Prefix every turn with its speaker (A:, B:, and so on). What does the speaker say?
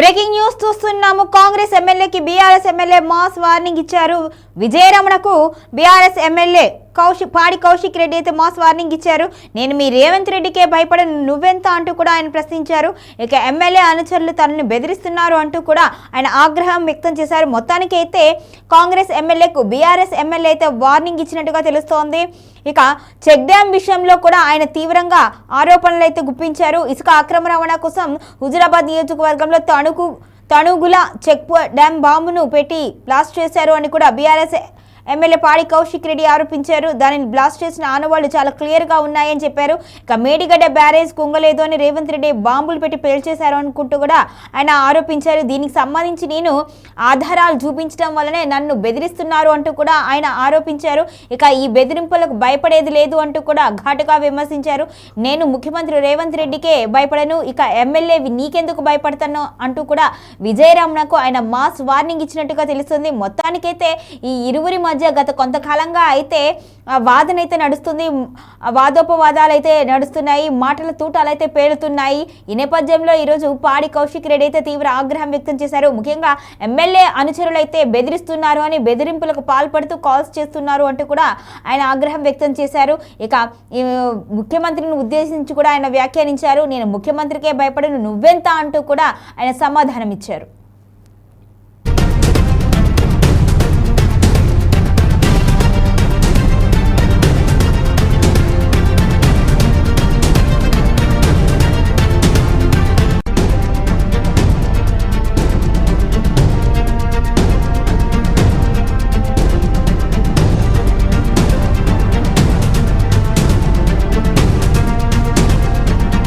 A: Breaking news చూస్తున్నాము. కాంగ్రెస్ ఎమ్మెల్యేకి BRS MLA mass warning ఇచ్చారు. విజయరమణకు బీఆర్ఎస్ ఎమ్మెల్యే పాడి కౌశిక్ రెడ్డి అయితే మాస్ వార్నింగ్ ఇచ్చారు. నేను మీ రేవంత్ రెడ్డికే భయపడను, నువ్వెంత అంటూ కూడా ఆయన ప్రశ్నించారు. ఇక ఎమ్మెల్యే అనుచరులు తనని బెదిరిస్తున్నారు అంటూ కూడా ఆయన ఆగ్రహం వ్యక్తం చేశారు. మొత్తానికి అయితే కాంగ్రెస్ ఎమ్మెల్యేకు బీఆర్ఎస్ ఎమ్మెల్యే అయితే వార్నింగ్ ఇచ్చినట్టుగా తెలుస్తోంది. ఇక చెక్ డ్యాం విషయంలో కూడా ఆయన తీవ్రంగా ఆరోపణలు అయితే గుప్పించారు. ఇసుక అక్రమ రవాణా కోసం హుజురాబాద్ నియోజకవర్గంలో తణుగుల చెక్ డ్యాం బాంబును పెట్టి బ్లాస్ట్ చేశారు అని కూడా బీఆర్ఎస్ ఎమ్మెల్యే పాడి కౌశిక్ రెడ్డి ఆరోపించారు. దానిని బ్లాస్ట్ చేసిన ఆనవాళ్లు చాలా క్లియర్గా ఉన్నాయని చెప్పారు. ఇక మేడిగడ్డ బ్యారేజ్ కుంగలేదు అని రేవంత్ రెడ్డి బాంబులు పెట్టి పేల్చేశారు అనుకుంటూ కూడా ఆయన ఆరోపించారు. దీనికి సంబంధించి నేను ఆధారాలు చూపించడం వల్లనే నన్ను బెదిరిస్తున్నారు అంటూ కూడా ఆయన ఆరోపించారు. ఇక ఈ బెదిరింపులకు భయపడేది లేదు అంటూ కూడా ఘాటుగా విమర్శించారు. నేను ముఖ్యమంత్రి రేవంత్ రెడ్డికే భయపడను, ఇక ఎమ్మెల్యే నీకెందుకు భయపడతాను అంటూ కూడా విజయరమణకు ఆయన మాస్ వార్నింగ్ ఇచ్చినట్టుగా తెలుస్తుంది. మొత్తానికైతే ఈ ఇరువురి మధ్య గత కొంతకాలంగా అయితే వాదన అయితే నడుస్తుంది, వాదోపవాదాలు అయితే నడుస్తున్నాయి, మాటల తూటాలు అయితే పేలుతున్నాయి. ఈ నేపథ్యంలో ఈరోజు పాడి కౌశిక్ రెడ్డి అయితే తీవ్ర ఆగ్రహం వ్యక్తం చేశారు. ముఖ్యంగా ఎమ్మెల్యే అనుచరులు అయితే బెదిరిస్తున్నారు అని, బెదిరింపులకు పాల్పడుతూ కాల్స్ చేస్తున్నారు అంటూ కూడా ఆయన ఆగ్రహం వ్యక్తం చేశారు. ఇక ముఖ్యమంత్రిని ఉద్దేశించి కూడా ఆయన వ్యాఖ్యానించారు. నేను ముఖ్యమంత్రికే భయపడను, నువ్వెంత అంటూ కూడా ఆయన సమాధానం ఇచ్చారు.